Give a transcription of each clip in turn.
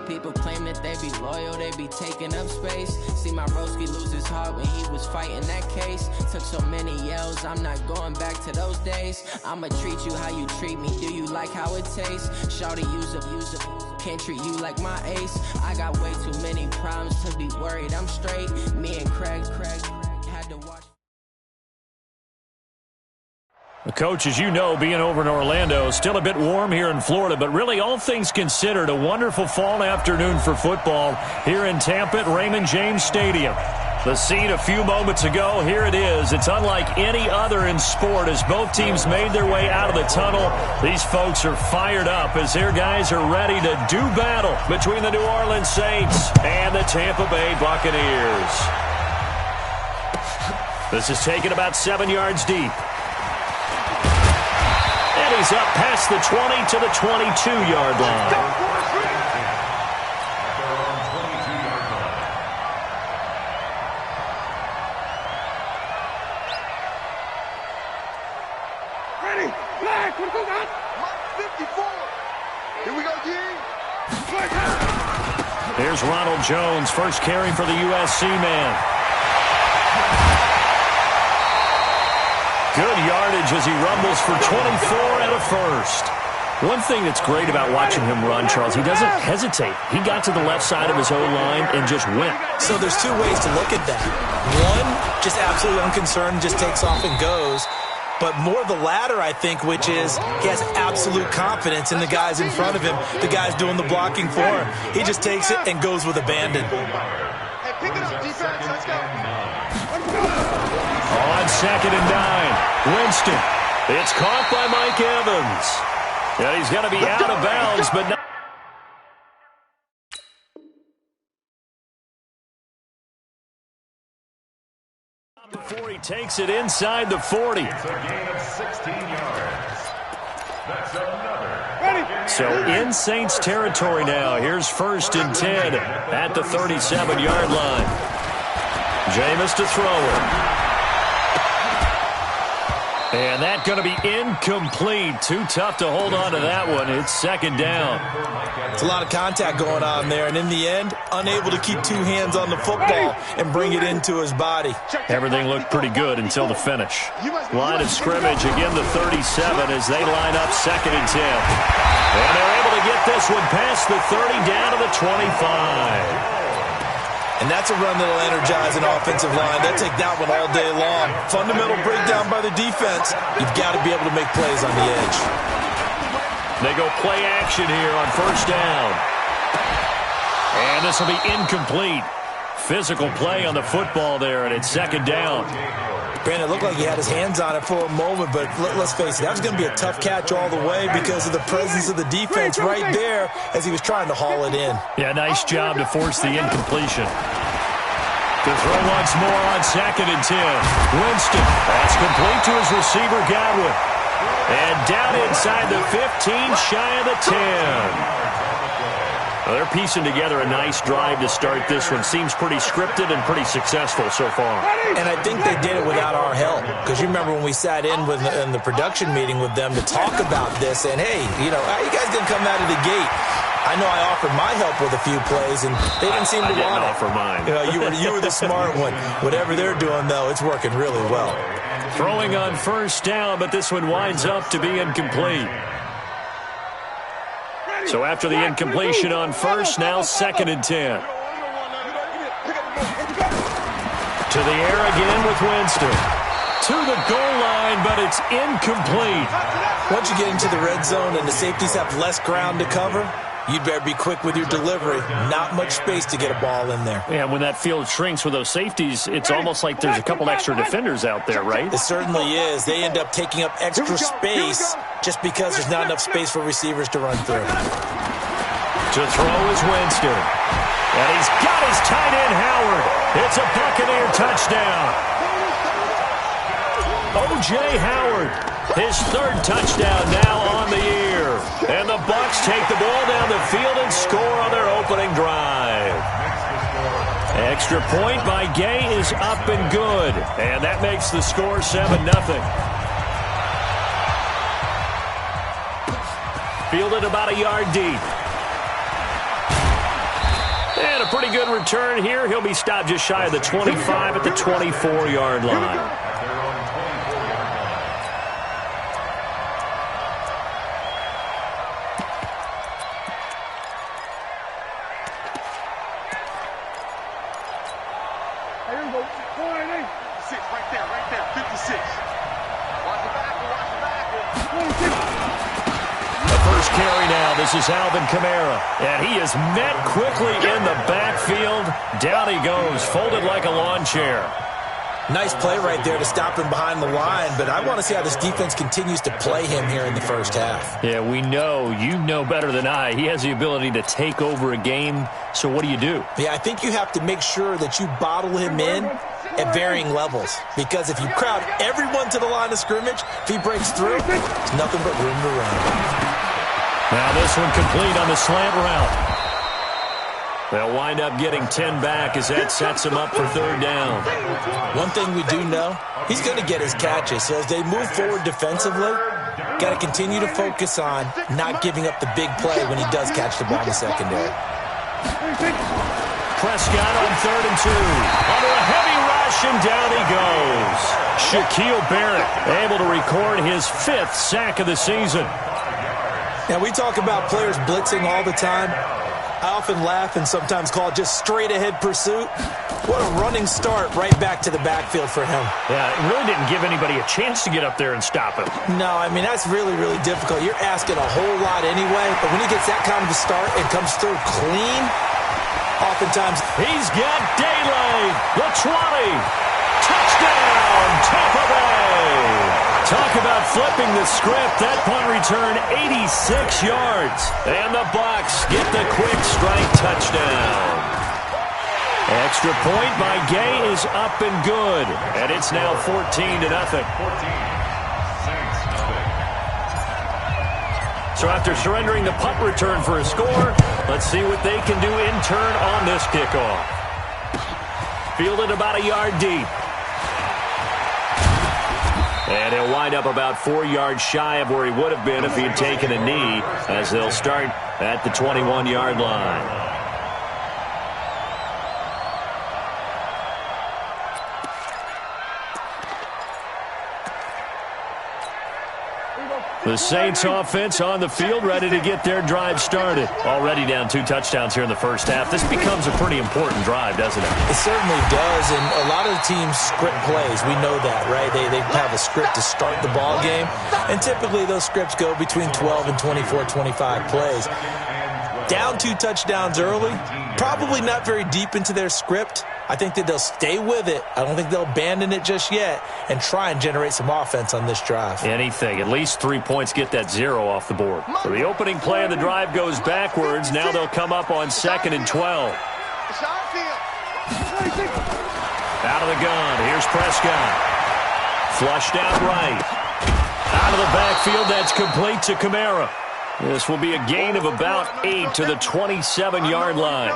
People claim that they be loyal, they be taking up space. See my broski lose his heart when he was fighting that case. Took so many yells, I'm not going back to those days. I'ma treat you how you treat me, do you like how it tastes? Shawty, use up, can't treat you like my ace. I got way too many problems to be worried, I'm straight. Me and Craig had to watch. Coach, as you know, being over in Orlando, still a bit warm here in Florida, but really all things considered, a wonderful fall afternoon for football here in Tampa at Raymond James Stadium. The scene a few moments ago, here it is. It's unlike any other in sport as both teams made their way out of the tunnel. These folks are fired up as their guys are ready to do battle between the New Orleans Saints and the Tampa Bay Buccaneers. This is taken about 7 yards deep. And he's up past the 20 to the 22-yard line. Ready, flag, what goes on? 54. Here we go, G. There's Ronald Jones, first carry for the USC man. Good yardage as he rumbles for 24 and a first. One thing that's great about watching him run, Charles, he doesn't hesitate. He got to the left side of his O-line and just went. So there's two ways to look at that. One, just absolutely unconcerned, just takes off and goes. But more the latter, I think, which is he has absolute confidence in the guys in front of him, the guys doing the blocking for him. He just takes it and goes with abandon. Hey, pick it up, defense. Let's go. On 2nd and 9, Winston. It's caught by Mike Evans. And he's going to be out of bounds, but not. Before he takes it inside the 40. It's a gain of 16 yards. That's another. So in Saints territory now. Here's 1st and 10 at the 37-yard line. Jameis to throw it. And that's going to be incomplete. Too tough to hold on to that one. It's 2nd down. It's a lot of contact going on there, and in the end, unable to keep two hands on the football and bring it into his body. Everything looked pretty good until the finish. Line of scrimmage, again the 37 as they line up 2nd and 10. And they're able to get this one past the 30 down to the 25. And that's a run that'll energize an offensive line. They'll take that one all day long. Fundamental breakdown by the defense. You've got to be able to make plays on the edge. They go play action here on 1st down. And this will be incomplete. Physical play on the football there, and it's 2nd down. Brandon, it looked like he had his hands on it for a moment, but let's face it, that was going to be a tough catch all the way because of the presence of the defense right there as he was trying to haul it in. Yeah, nice job to force the incompletion. To throw once more on 2nd and 10. Winston, that's complete to his receiver, Godwin. And down inside the 15, shy of the 10. Well, they're piecing together a nice drive to start this one. Seems pretty scripted and pretty successful so far. And I think they did it without our help. Because you remember when we sat in the production meeting with them to talk about this, and hey, you know, how you guys going to come out of the gate? I know I offered my help with a few plays, and they didn't seem to want it. Offer mine. You know, you were the smart one. Whatever they're doing, though, it's working really well. Throwing on 1st down, but this one winds up to be incomplete. So after the incompletion on 1st, now 2nd and 10. To the air again with Winston. To the goal line, but it's incomplete. Once you get into the red zone and the safeties have less ground to cover, you'd better be quick with your delivery. Not much space to get a ball in there. Yeah, when that field shrinks with those safeties, it's almost like there's a couple extra defenders out there, right? It certainly is. They end up taking up extra space just because there's not enough space for receivers to run through. To throw is Winston. And he's got his tight end, Howard. It's a Buccaneer touchdown. O.J. Howard, his 3rd touchdown now on the year. And the Bucs take the ball down the field and score on their opening drive. Extra point by Gay is up and good. And that makes the score 7-0. Fielded about a yard deep. pretty good return here. He'll be stopped just shy of the 25 at the 24-yard line. This is Alvin Kamara, and he is met quickly in the backfield. Down he goes, folded like a lawn chair. Nice play right there to stop him behind the line, but I want to see how this defense continues to play him here in the first half. Yeah, we know. You know better than I. He has the ability to take over a game, so what do you do? Yeah, I think you have to make sure that you bottle him in at varying levels, because if you crowd everyone to the line of scrimmage, if he breaks through, there's nothing but room to run. Now this one complete on the slant route. They'll wind up getting 10 back as that sets him up for third down. One thing we do know, he's going to get his catches. So as they move forward defensively, got to continue to focus on not giving up the big play when he does catch the ball in the secondary. Prescott on 3rd and 2. Under a heavy rush, and down he goes. Shaquille Barrett able to record his 5th sack of the season. Now, we talk about players blitzing all the time. I often laugh and sometimes call it just straight-ahead pursuit. What a running start right back to the backfield for him. Yeah, it really didn't give anybody a chance to get up there and stop him. No, I mean, that's really, really difficult. You're asking a whole lot anyway, but when he gets that kind of a start and comes through clean, oftentimes... He's got daylight. The 20. Touchdown, Tampa Bay. Talk about flipping the script. That punt return, 86 yards. And the Bucs get the quick strike touchdown. Extra point by Gay is up and good. And it's now 14-0. So after surrendering the punt return for a score, let's see what they can do in turn on this kickoff. Fielded about a yard deep. And he'll wind up about 4 yards shy of where he would have been if he had taken a knee, as they'll start at the 21-yard line. The Saints offense on the field, ready to get their drive started. Already down 2 touchdowns here in the first half. This becomes a pretty important drive, doesn't it? It certainly does, and a lot of the teams script plays. We know that, right? They have a script to start the ball game, and typically those scripts go between 12 and 24, 25 plays. Down 2 touchdowns early, probably not very deep into their script. I think that they'll stay with it. I don't think they'll abandon it just yet and try and generate some offense on this drive. Anything. At least 3 points, get that 0 off the board. So the opening play of the drive goes backwards. Now they'll come up on 2nd and 12. Out of the gun. Here's Prescott. Flushed out right. Out of the backfield. That's complete to Kamara. This will be a gain of about 8 to the 27-yard line.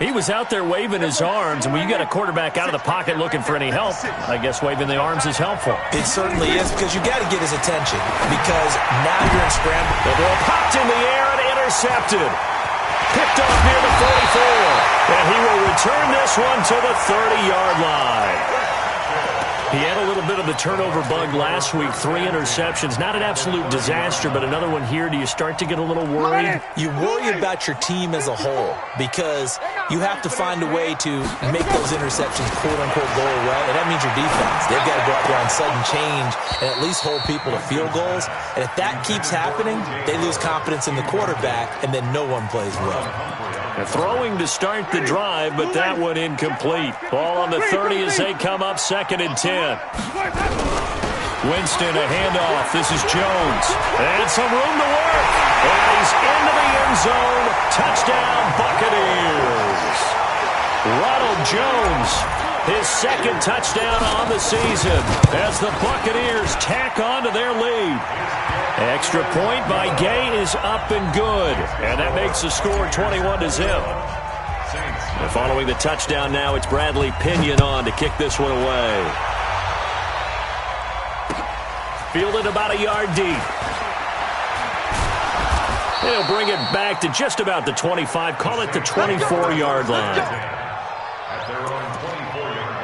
He was out there waving his arms, and when you got a quarterback out of the pocket looking for any help, I guess waving the arms is helpful. It certainly is, because you got to get his attention, because now you're in scramble. The ball popped in the air and intercepted. Picked off near the 44, and he will return this one to the 30-yard line. He had a little bit of the turnover bug last week, 3 interceptions. Not an absolute disaster, but another one here. Do you start to get a little worried? You worry about your team as a whole, because you have to find a way to make those interceptions, quote-unquote, go away, and that means your defense. They've got to go out there on sudden change and at least hold people to field goals. And if that keeps happening, they lose confidence in the quarterback, and then no one plays well. They're throwing to start the drive, but that one incomplete. Ball on the 30 as they come up 2nd and 10. Winston, a handoff. This is Jones. And some room to work. And he's into the end zone. Touchdown, Buccaneers. Ronald Jones, his 2nd touchdown on the season as the Buccaneers tack on to their lead. Extra point by Gay is up and good. And that makes the score 21-0. And following the touchdown now, it's Bradley Pinion on to kick this one away. Fielded about a yard deep. They'll bring it back to just about the 25. Call it the 24-yard line. At their own 24-yard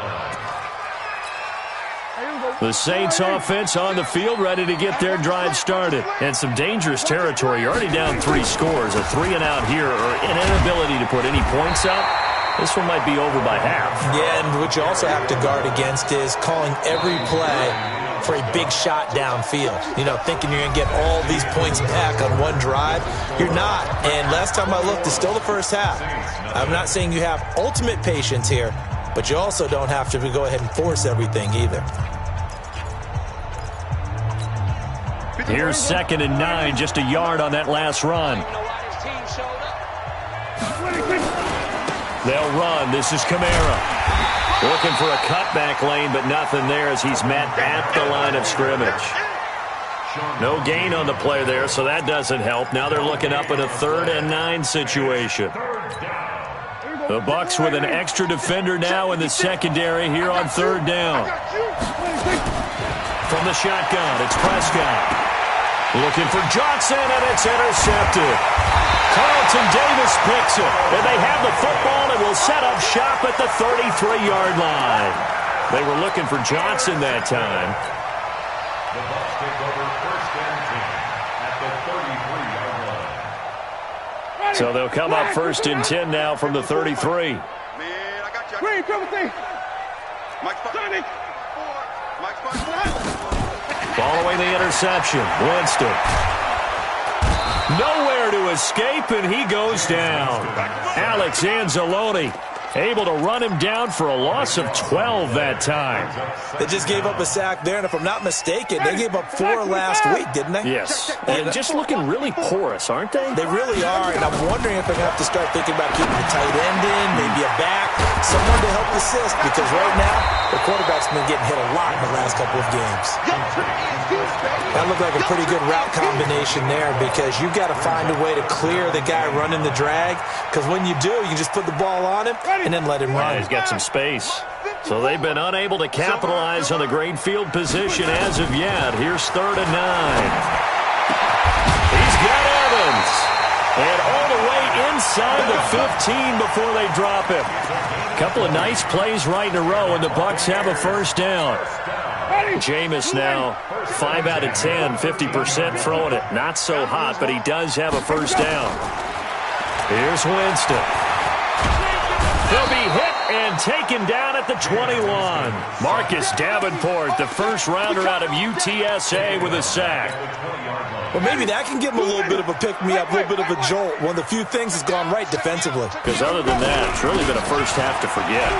line. The Saints offense on the field, ready to get their drive started. And some dangerous territory. You're already down 3 scores. A 3-and-out here, or an inability to put any points up. This one might be over by half. Yeah, and what you also have to guard against is calling every play for a big shot downfield. You know, thinking you're going to get all these points back on one drive. You're not. And last time I looked, it's still the first half. I'm not saying you have ultimate patience here, but you also don't have to go ahead and force everything either. Here's 2nd and 9, just a yard on that last run. They'll run. This is Kamara. Looking for a cutback lane, but nothing there as he's met at the line of scrimmage. No gain on the play there, so that doesn't help. Now they're looking up at a 3rd and 9 situation. The Bucs with an extra defender now in the secondary here on 3rd down. From the shotgun, it's Prescott. Looking for Johnson, and it's intercepted. Carlton Davis picks it, and they have the football and will set up shop at the 33-yard line. They were looking for Johnson that time. The Bucs take over 1st and 10 at the 33-yard line. So they'll come up 1st and 10 now from the 33. Man, I got you. Wait, come with me. Mike's Following the interception, Winston. Nowhere to escape, and he goes down. Alex Anzalone able to run him down for a loss of 12 that time. They just gave up a sack there, and if I'm not mistaken, they gave up 4 last week, didn't they? Yes, and just looking really porous, aren't they? They really are, and I'm wondering if they're going to have to start thinking about keeping the tight end in, maybe a back, someone to help assist, because right now, the quarterback's been getting hit a lot in the last couple of games. That looked like a pretty good route combination there, because you've got to find a way to clear the guy running the drag, because when you do, you just put the ball on him and then let him run. Yeah, he's got some space. So they've been unable to capitalize on the great field position as of yet. Here's 3rd and 9. He's got Evans. And all the way inside the 15 before they drop him. A couple of nice plays right in a row, and the Bucs have a 1st down. Jameis now 5 out of 10, 50% throwing it. Not so hot, but he does have a 1st down. Here's Winston. He'll be hit and taken down at the 21. Marcus Davenport, the 1st-rounder out of UTSA with a sack. Well, maybe that can give him a little bit of a pick-me-up, a little bit of a jolt. One of the few things that's gone right defensively. Because other than that, it's really been a first half to forget.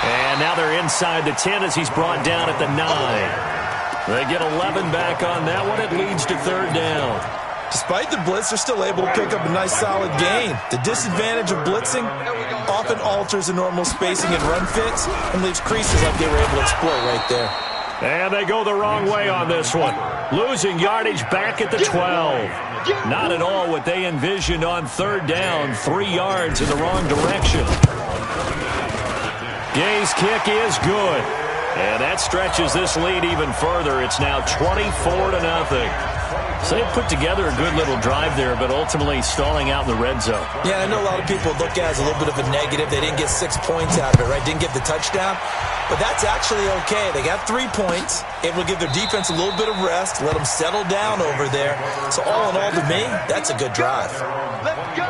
And now they're inside the 10 as he's brought down at the 9. They get 11 back on that one. It leads to 3rd down. Despite the blitz, they're still able to pick up a nice solid gain. The disadvantage of blitzing often alters the normal spacing and run fits and leaves creases like they were able to exploit right there. And they go the wrong way on this one. Losing yardage back at the 12. Not at all what they envisioned on 3rd down. 3 yards in the wrong direction. Gay's kick is good. And that stretches this lead even further. It's now 24-0. So they put together a good little drive there, but ultimately stalling out in the red zone. Yeah, I know a lot of people look at it as a little bit of a negative. They didn't get 6 points out of it, right? Didn't get the touchdown. But that's actually okay. They got 3 points. It will give their defense a little bit of rest, let them settle down over there. So all in all, to me, that's a good drive. Let's go.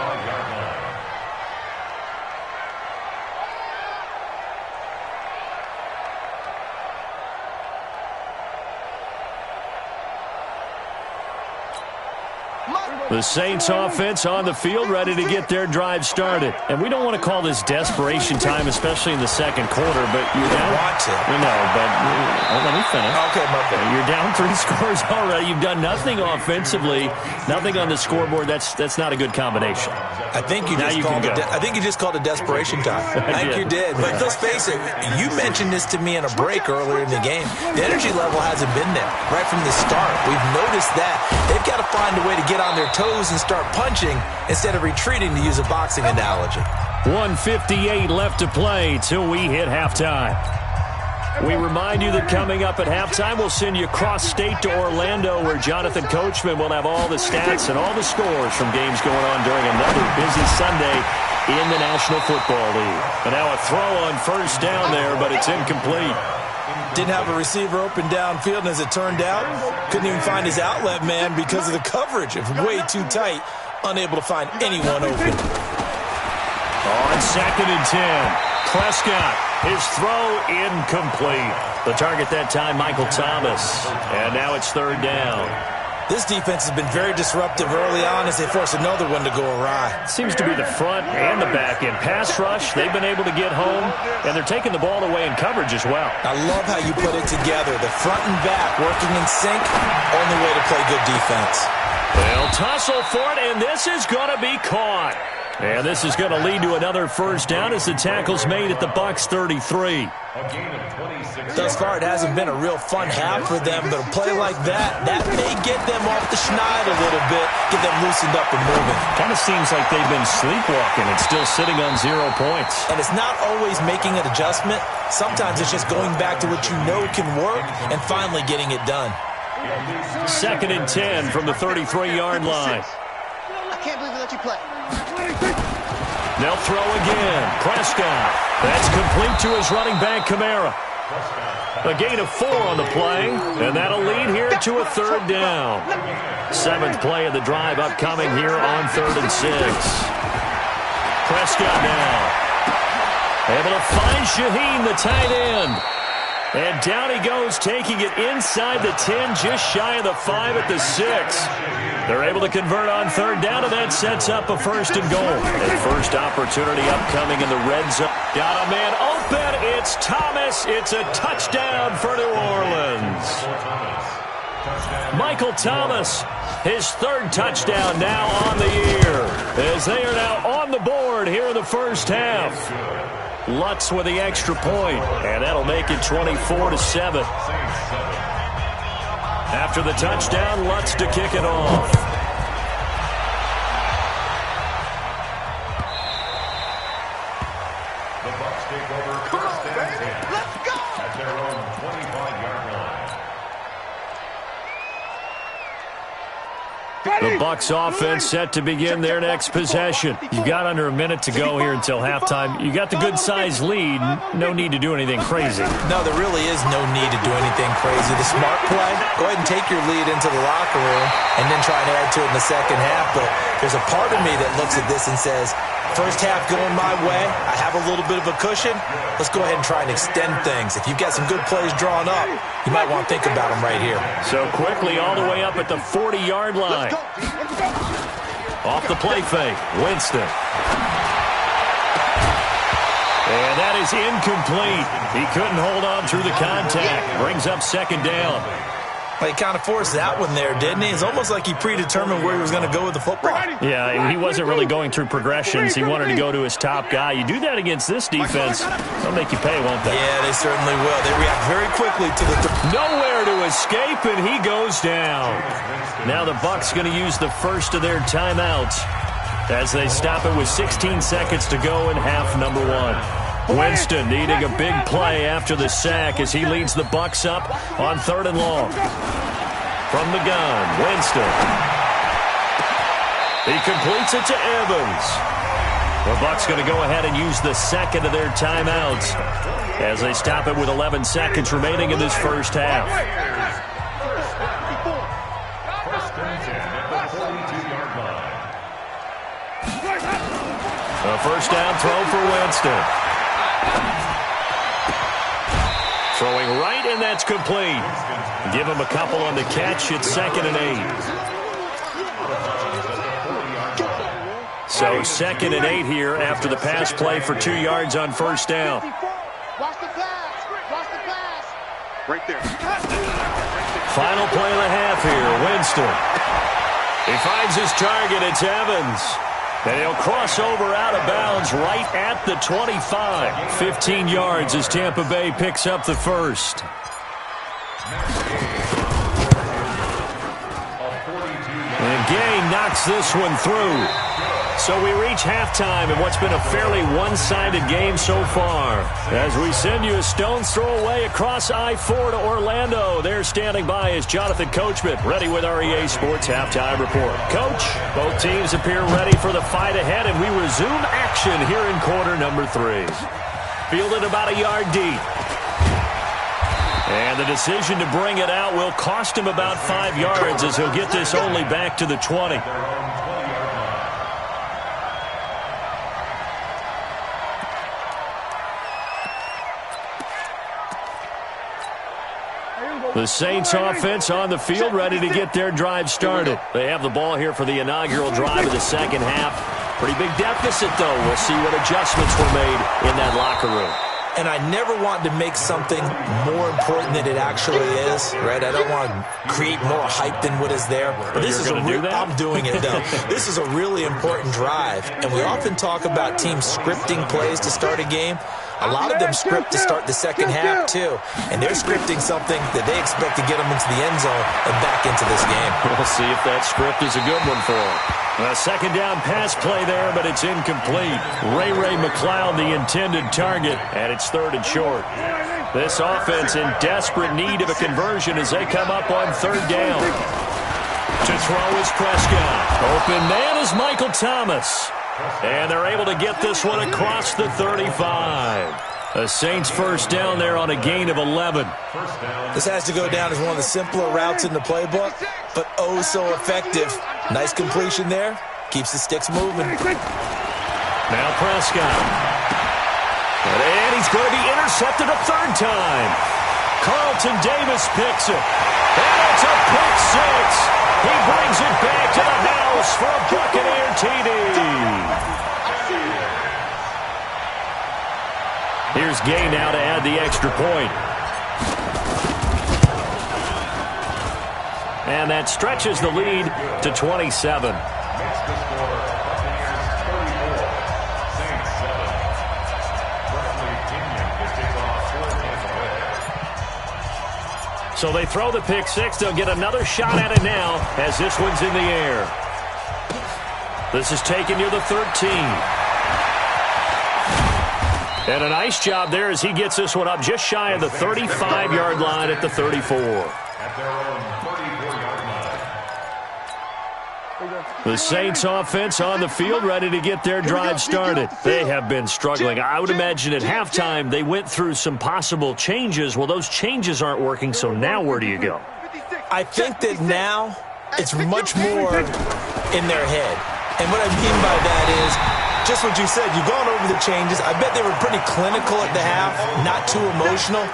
The Saints offense on the field, ready to get their drive started. And we don't want to call this desperation time, especially in the 2nd quarter, but you're down. Want to. No, but let me finish. Okay, my bad. You're down 3 scores already. You've done nothing offensively, nothing on the scoreboard. That's not a good combination. I think you just called it desperation time. I think you did. But let's face it, you mentioned this to me in a break earlier in the game. The energy level hasn't been there right from the start. We've noticed that. They've got to find a way to get on their toes and start punching instead of retreating, to use a boxing analogy. 1:58 left to play till we hit halftime. We remind you that coming up at halftime, we'll send you cross-state to Orlando, where Jonathan Coachman will have all the stats and all the scores from games going on during another busy Sunday in the National Football League. And now a throw on first down there, but it's incomplete. Didn't have a receiver open downfield, and as it turned out, couldn't even find his outlet man because of the coverage. It was way too tight, unable to find anyone open. On 2nd and 10. Prescott, his throw incomplete. The target that time, Michael Thomas. And now it's 3rd down. This defense has been very disruptive early on as they force another one to go awry. Seems to be the front and the back end. Pass rush, they've been able to get home, and they're taking the ball away in coverage as well. I love how you put it together. The front and back working in sync, only way to play good defense. They'll tussle for it, and this is going to be caught. And this is going to lead to another first down as the tackle's made at the Bucs 33. Thus far, it hasn't been a real fun half for them, but a play like that may get them off the schneid a little bit, get them loosened up and moving. Kind of seems like they've been sleepwalking and still sitting on 0 points. And it's not always making an adjustment. Sometimes it's just going back to what you know can work and finally getting it done. 2nd and 10 from the 33-yard line. I can't believe we let you play. They'll throw again. Prescott. That's complete to his running back, Kamara. A gain of 4 on the play, and that'll lead here to a 3rd down. 7th play of the drive upcoming here on 3rd and 6. Prescott now. Able to find Shaheen, the tight end. And down he goes, taking it inside the 10, just shy of the 5 at the 6. They're able to convert on 3rd down, and that sets up a 1st and goal. A first opportunity upcoming in the red zone. Got a man open. It's Thomas. It's a touchdown for New Orleans. Michael Thomas, his 3rd touchdown now on the year, as they are now on the board here in the first half. Lutz with the extra point, and that'll make it 24-7. After the touchdown, Lutz to kick it off. The Bucs take over first and 10. Let's go! At their own 25-yard line. The Bucs offense set to begin their next possession. You've got under a minute to go here until halftime. You got the good-sized lead. No need to do anything crazy. No, there really is no need to do anything crazy. The smart play, go ahead and take your lead into the locker room and then try and add to it in the second half. But there's a part of me that looks at this and says, first half going my way, I have a little bit of a cushion. Let's go ahead and try and extend things. If you've got some good plays drawn up, you might want to think about them right here. So quickly all the way up at the 40-yard line. Off the play fake, Winston. And that is incomplete. He couldn't hold on through the contact. Brings up 2nd down. Well, he kind of forced that one there, didn't he? It's almost like he predetermined where he was going to go with the football. Yeah, he wasn't really going through progressions. He wanted to go to his top guy. You do that against this defense, they'll make you pay, won't they? Yeah, they certainly will. They react very quickly to the... Nowhere to escape, and he goes down. Now the Bucs going to use the first of their timeouts as they stop it with 16 seconds to go in half number 1. Winston needing a big play after the sack as he leads the Bucs up on 3rd and long. From the gun, Winston. He completes it to Evans. The Bucs going to go ahead and use the second of their timeouts as they stop it with 11 seconds remaining in this first half. First and 10 at the 42-yard line. A first down throw for Winston. Throwing right, and that's complete. Give him a couple on the catch. It's 2nd and 8. So 2nd and 8 here after the pass play for 2 yards on first down. Watch the pass. Watch the pass. Right there. Final play of the half here. Winston. He finds his target. It's Evans. And he'll cross over out of bounds right at the 25. 15 yards as Tampa Bay picks up the first. And Gay knocks this one through. So we reach halftime in what's been a fairly one-sided game so far. As we send you a stone's throw away across I-4 to Orlando. There standing by is Jonathan Coachman, ready with our EA Sports Halftime Report. Coach, both teams appear ready for the fight ahead, and we resume action here in quarter number 3. Fielded about a yard deep. And the decision to bring it out will cost him about 5 yards as he'll get this only back to the 20. The Saints offense on the field, ready to get their drive started. They have the ball here for the inaugural drive of the second half. Pretty big deficit, though. We'll see what adjustments were made in that locker room. And I never want to make something more important than it actually is, right? I don't want to create more hype than what is there. But this is I'm doing it, though. This is a really important drive. And we often talk about teams scripting plays to start a game. A lot of them script to start the second half, too. And they're scripting something that they expect to get them into the end zone and back into this game. We'll see if that script is a good one for them. A second down pass play there, but it's incomplete. Ray McLeod, the intended target, and it's 3rd and short. This offense in desperate need of a conversion as they come up on 3rd down. To throw is Prescott. Open man is Michael Thomas. And they're able to get this one across the 35. The Saints first down there on a gain of 11. This has to go down as one of the simpler routes in the playbook, but oh so effective. Nice completion there. Keeps the sticks moving. Now Prescott. And he's going to be intercepted a 3rd time. Carlton Davis picks it. And it's a pick 6. He brings it back to the house for a Buccaneer TD. Here's Gay now to add the extra point. And that stretches the lead to 27. Makes the score Buccaneers 34, Saints 7. Roughly Kenyon to kick off for Tampa Bay. So they throw the pick 6. They'll get another shot at it now as this one's in the air. This is taken near the 13. And a nice job there as he gets this one up just shy of the 35-yard line at the 34. At their own 34-yard line. The Saints offense on the field ready to get their drive started. They have been struggling. I would imagine at halftime they went through some possible changes. Well, those changes aren't working, so now where do you go? I think that now it's much more in their head. And what I mean by that is just what you said. You've gone over the changes. I bet they were pretty clinical at the half, not too emotional.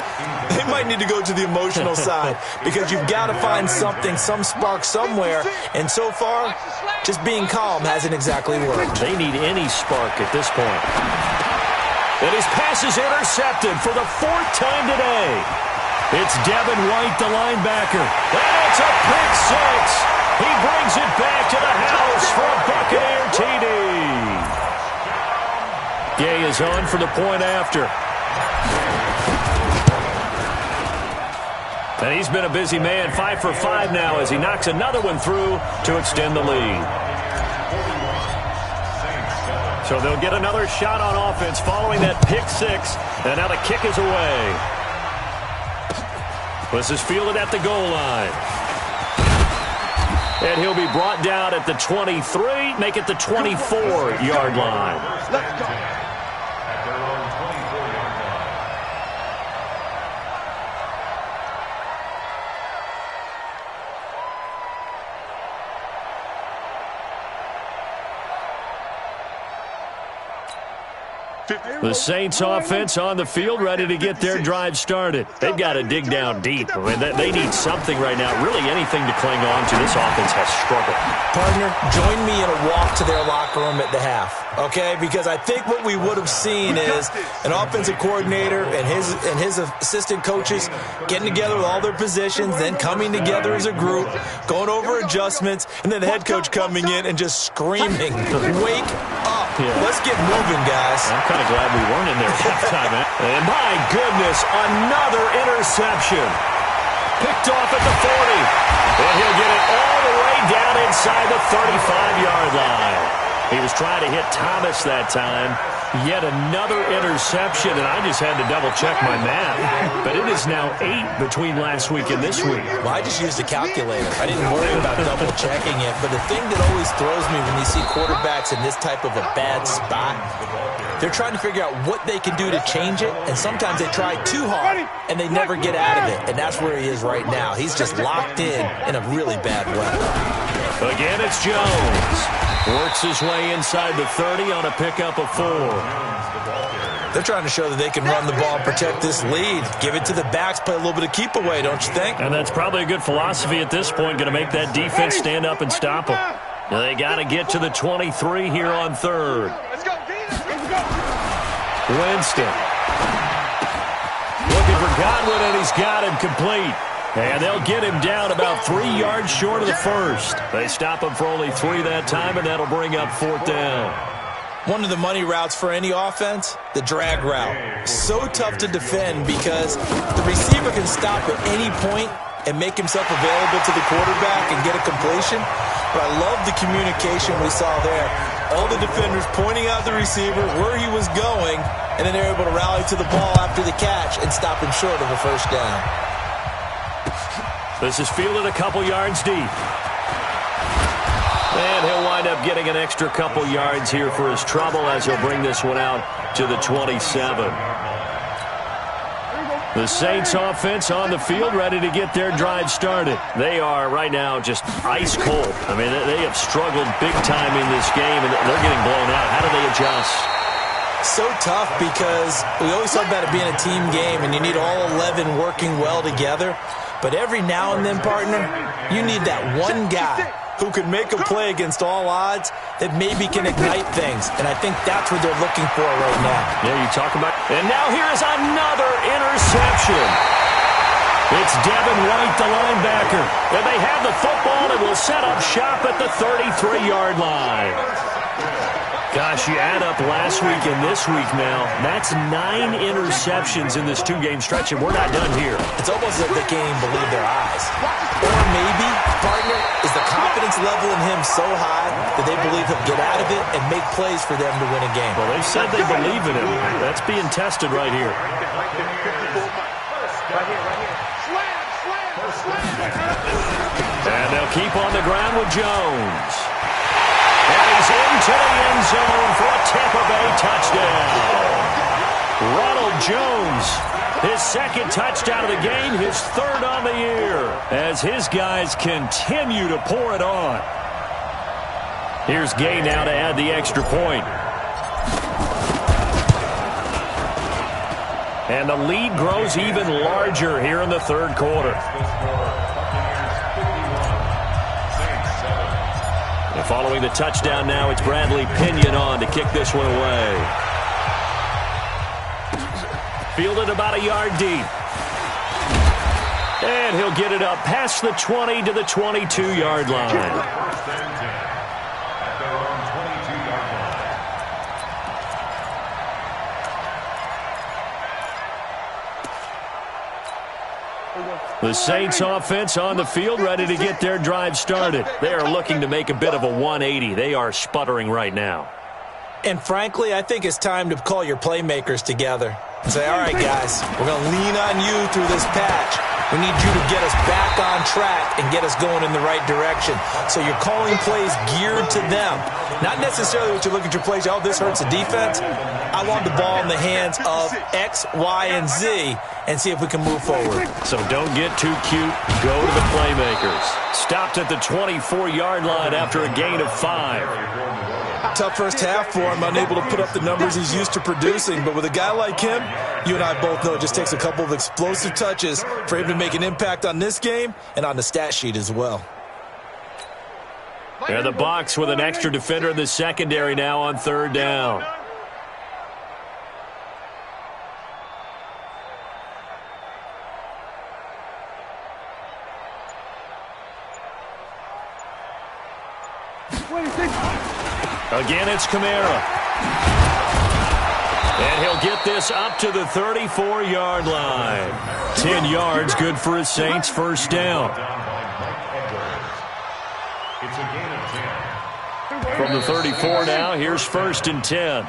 They might need to go to the emotional side because you've got to find something, some spark somewhere. And so far, just being calm hasn't exactly worked. They need any spark at this point. And his pass is intercepted for the 4th time today. It's Devin White, the linebacker. And it's a pick 6. He brings it back to the house for a Buccaneer TD. Gay is on for the point after. And he's been a busy man, 5 for 5 now as he knocks another one through to extend the lead. So they'll get another shot on offense following that pick 6. And now the kick is away. This is fielded at the goal line. And he'll be brought down at the 23, make it the 24-yard line. Let's go. At their own 24-yard line. The Saints offense on the field ready to get their drive started. They've got to dig down deep. I mean, they need something right now, really anything to cling on to. This offense has struggled. Partner, join me in a walk to their locker room at the half, okay? Because I think what we would have seen is an offensive coordinator and his assistant coaches getting together with all their positions, then coming together as a group, going over adjustments, and then the head coach coming in and just screaming, wake up. Yeah. Let's get moving, guys. I'm kind of glad we weren't in there at halftime. And my goodness, another interception. Picked off at the 40. And he'll get it all the way down inside the 35-yard line. He was trying to hit Thomas that time. Yet another interception, and I just had to double-check my math. But it is now 8 between last week and this week. Well, I just used a calculator. I didn't worry about double-checking it. But the thing that always throws me when you see quarterbacks in this type of a bad spot, they're trying to figure out what they can do to change it, and sometimes they try too hard, and they never get out of it. And that's where he is right now. He's just locked in a really bad way. Again, it's Jones. Works his way inside the 30 on a pickup of 4. They're trying to show that they can run the ball and protect this lead. Give it to the backs, play a little bit of keep away, don't you think? And that's probably a good philosophy at this point, going to make that defense stand up and stop them. Now they got to get to the 23 here on 3rd. Let's go, let's go. Winston. Looking for Godwin, and he's got him complete. And they'll get him down about 3 yards short of the first. They stop him for only 3 that time, and that'll bring up 4th down. One of the money routes for any offense, the drag route. So tough to defend because the receiver can stop at any point and make himself available to the quarterback and get a completion. But I love the communication we saw there. All the defenders pointing out the receiver, where he was going, and then they're able to rally to the ball after the catch and stop him short of a first down. This is fielded a couple yards deep. And he'll wind up getting an extra couple yards here for his trouble as he'll bring this one out to the 27. The Saints offense on the field ready to get their drive started. They are right now just ice cold. I mean, they have struggled big time in this game, and they're getting blown out. How do they adjust? So tough because we always talk about it being a team game, and you need all 11 working well together. But every now and then, partner, you need that one guy who can make a play against all odds that maybe can ignite things. And I think that's what they're looking for right now. Yeah, you talk about... And now here is another interception. It's Devin White, the linebacker. And they have the football and will set up shop at the 33-yard line. Gosh, you add up last week and this week now, that's 9 interceptions in this 2-game stretch, and we're not done here. It's almost as if they can't even believe their eyes. Or maybe, partner, is the confidence level in him so high that they believe he'll get out of it and make plays for them to win a game. Well, they've said they believe in him. That's being tested right here. And they'll keep on the ground with Jones. And he's into the end zone for a Tampa Bay touchdown. Ronald Jones, his 2nd touchdown of the game, his 3rd on the year, as his guys continue to pour it on. Here's Gay now to add the extra point. And the lead grows even larger here in the 3rd quarter. Following the touchdown now, it's Bradley Pinion on to kick this one away. Fielded about a yard deep. And he'll get it up past the 20 to the 22-yard line. The Saints offense on the field ready to get their drive started. They are looking to make a bit of a 180. They are sputtering right now. And frankly, I think it's time to call your playmakers together and say, all right, guys, we're going to lean on you through this patch. We need you to get us back on track and get us going in the right direction. So you're calling plays geared to them. Not necessarily what you're looking at your plays, oh, this hurts the defense. I want the ball in the hands of X, Y, and Z and see if we can move forward. So don't get too cute. Go to the playmakers. Stopped at the 24-yard line after a gain of 5. Tough first half for him, unable to put up the numbers he's used to producing. But with a guy like him, you and I both know it just takes a couple of explosive touches for him to make an impact on this game and on the stat sheet as well. And the Bucs with an extra defender in the secondary now on 3rd down. Again, it's Kamara. And he'll get this up to the 34-yard line. 10 yards, good for his Saints' first down. It's a gain of 10. From the 34 now, here's 1st and 10.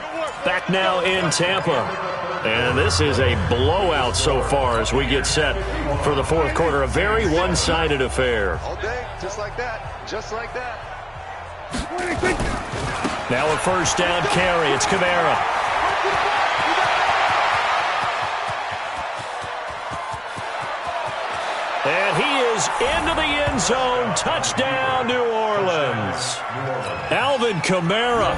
Back now in Tampa. And this is a blowout so far as we get set for the 4th quarter. A very one-sided affair. All day, just like that. Just like that. Now a 1st down carry. It's Kamara. And he is into the end zone. Touchdown, New Orleans. Alvin Kamara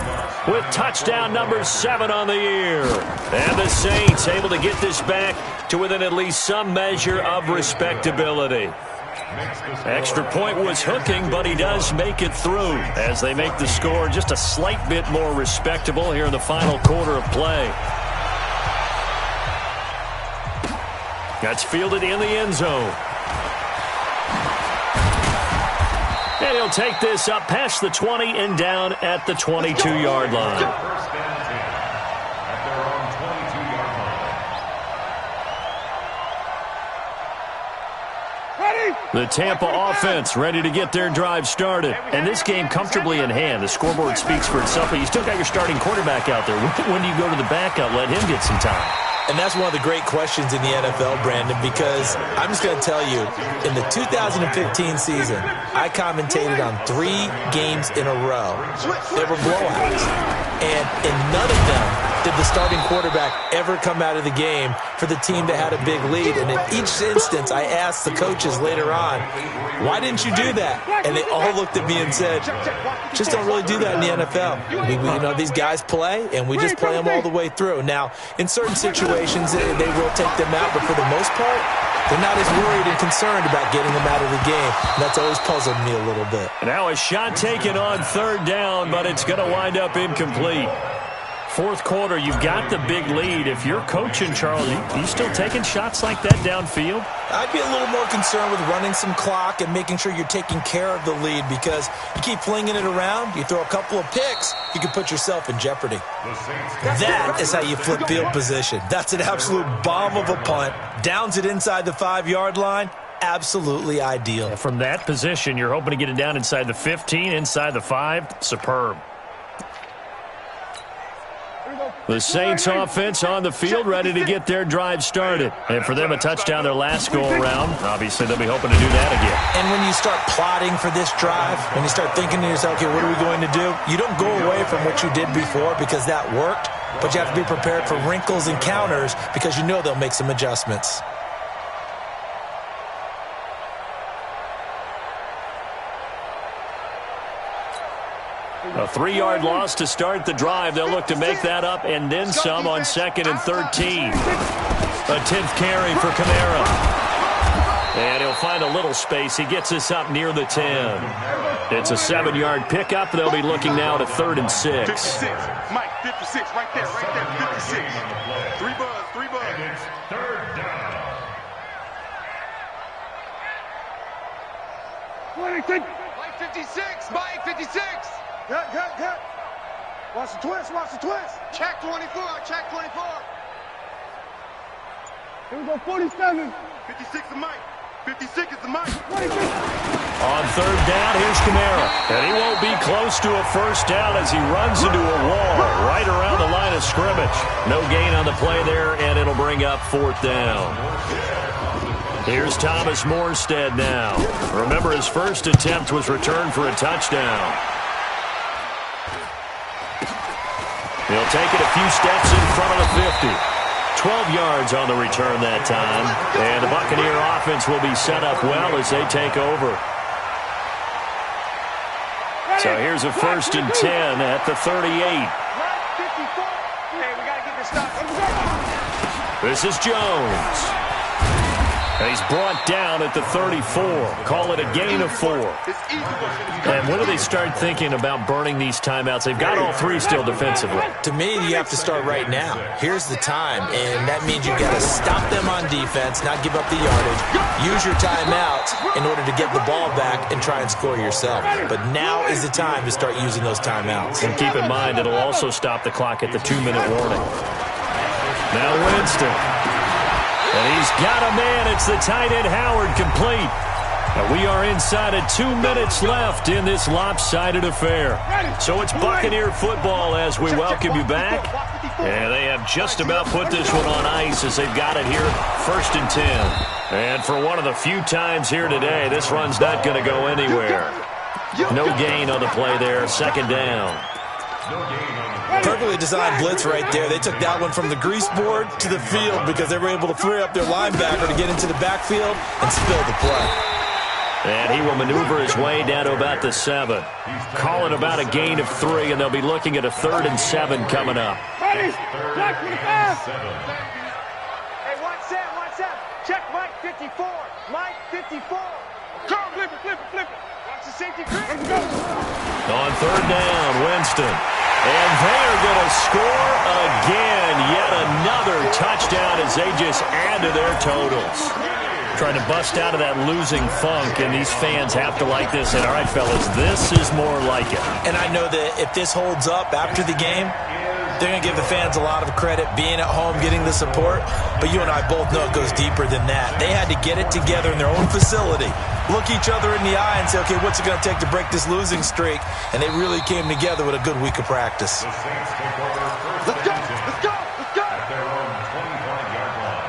with touchdown number 7 on the year. And the Saints able to get this back to within at least some measure of respectability. Extra point was hooking, but he does make it through as they make the score just a slight bit more respectable here in the final quarter of play. That's fielded in the end zone. And he'll take this up past the 20 and down at the 22-yard line. First down 10 at their own 22-yard line. The Tampa offense ready to get their drive started. And this game comfortably in hand. The scoreboard speaks for itself, but you still got your starting quarterback out there. When do you go to the backup, let him get some time? And that's one of the great questions in the NFL, Brandon, because I'm just going to tell you, in the 2015 season, I commentated on 3 games in a row. They were blowouts. And in none of them did the starting quarterback ever come out of the game for the team that had a big lead. And in each instance, I asked the coaches later on, why didn't you do that? And they all looked at me and said, just don't really do that in the NFL. These guys play, and we just play them all the way through. Now, in certain situations, they will take them out, but for the most part, they're not as worried and concerned about getting them out of the game. And that's always puzzled me a little bit. Now a shot taken on 3rd down, but it's going to wind up incomplete. 4th quarter, you've got the big lead. If you're coaching, Charles, you still taking shots like that downfield? I'd be a little more concerned with running some clock and making sure you're taking care of the lead, because you keep flinging it around, you throw a couple of picks, you can put yourself in jeopardy. That is how you flip field position. That's an absolute bomb of a punt. Downs it inside the 5-yard line. Absolutely ideal. From that position, you're hoping to get it down inside the 15, inside the 5. Superb. The Saints offense on the field ready to get their drive started. And for them, a touchdown their last go-around. Obviously, they'll be hoping to do that again. And when you start plotting for this drive, when you start thinking to yourself, okay, what are we going to do? You don't go away from what you did before because that worked, but you have to be prepared for wrinkles and counters because you know they'll make some adjustments. A 3-yard loss to start the drive. They'll look to make that up and then some on 2nd and 13. A 10th carry for Kamara. And he'll find a little space. He gets us up near the 10. It's a 7-yard pickup. They'll be looking now to 3rd and 6. 56. Mike, 56. Right there. 56. 3 buzz. And it's 3rd down. Mike 56. Mike 56. Cut. Watch the twist. Check 24. Check 24. Here we go, 47. 56 is Mike. 56 is the Mike. On 3rd down, here's Kamara. And he won't be close to a 1st down as he runs into a wall right around the line of scrimmage. No gain on the play there, and it'll bring up 4th down. Here's Thomas Morstead now. Remember, his first attempt was returned for a touchdown. He'll take it a few steps in front of the 50. 12 yards on the return that time. And the Buccaneer offense will be set up well as they take over. So here's a 1st and 10 at the 38. This is Jones. And he's brought down at the 34. Call it a gain of 4. And when do they start thinking about burning these timeouts? They've got all 3 still defensively. To me, you have to start right now. Here's the time, and that means you've got to stop them on defense, not give up the yardage. Use your timeouts in order to get the ball back and try and score yourself. But now is the time to start using those timeouts. And keep in mind, it'll also stop the clock at the 2-minute warning. Now Winston. And he's got a man. It's the tight end, Howard, complete. We are inside of 2 minutes left in this lopsided affair. So it's Buccaneer football as we welcome you back. And they have just about put this one on ice as they've got it here, 1st and 10. And for one of the few times here today, this run's not going to go anywhere. No gain on the play there, 2nd down. Perfectly designed blitz right there. They took that one from the grease board to the field because they were able to free up their linebacker to get into the backfield and spill the play. And he will maneuver his way down to about the 7. Call it about a gain of 3, and they'll be looking at a 3rd and 7 coming up. Hey, 1-7. Check Mike 54. Mike 54. Come, flip it. Watch the safety creep. Let's go. On 3rd down, Winston. And they are going to score again. Yet another touchdown as they just add to their totals. Trying to bust out of that losing funk, and these fans have to like this. And all right, fellas, this is more like it. And I know that if this holds up after the game, they're going to give the fans a lot of credit being at home, getting the support. But you and I both know it goes deeper than that. They had to get it together in their own facility, look each other in the eye and say, okay, what's it going to take to break this losing streak? And they really came together with a good week of practice. Let's go. At their own 25-yard line.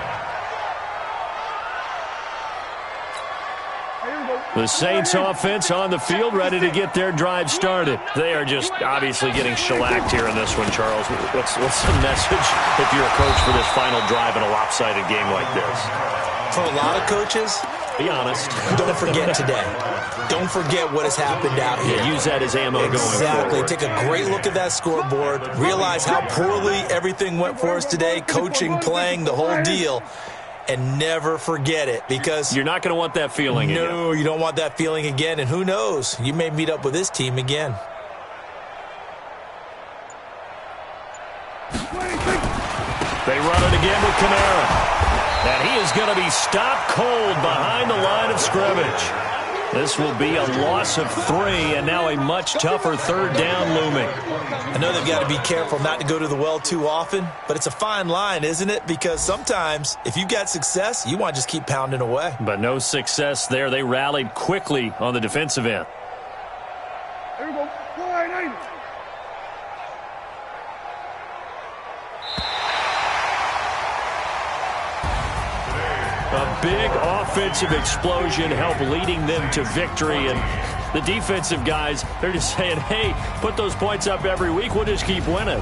The Saints offense on the field, ready to get their drive started. They are just obviously getting shellacked here in this one, Charles. What's the message if you're a coach for this final drive in a lopsided game like this? For a lot of coaches, be honest. Don't forget today. Don't forget what has happened out here. Yeah, use that as ammo going forward. Exactly. Take a great look at that scoreboard. Realize how poorly everything went for us today, coaching, playing, the whole deal. And never forget it, because you're not going to want that feeling again. No, you don't want that feeling again. And who knows? You may meet up with this team again. They run it again with Kamara. And he is going to be stopped cold behind the line of scrimmage. This will be a loss of 3, and now a much tougher 3rd down looming. I know they've got to be careful not to go to the well too often, but it's a fine line, isn't it? Because sometimes, if you've got success, you want to just keep pounding away. But no success there. They rallied quickly on the defensive end. Here we go. 4-8-8. A big offensive explosion helped leading them to victory. And the defensive guys, they're just saying, hey, put those points up every week. We'll just keep winning.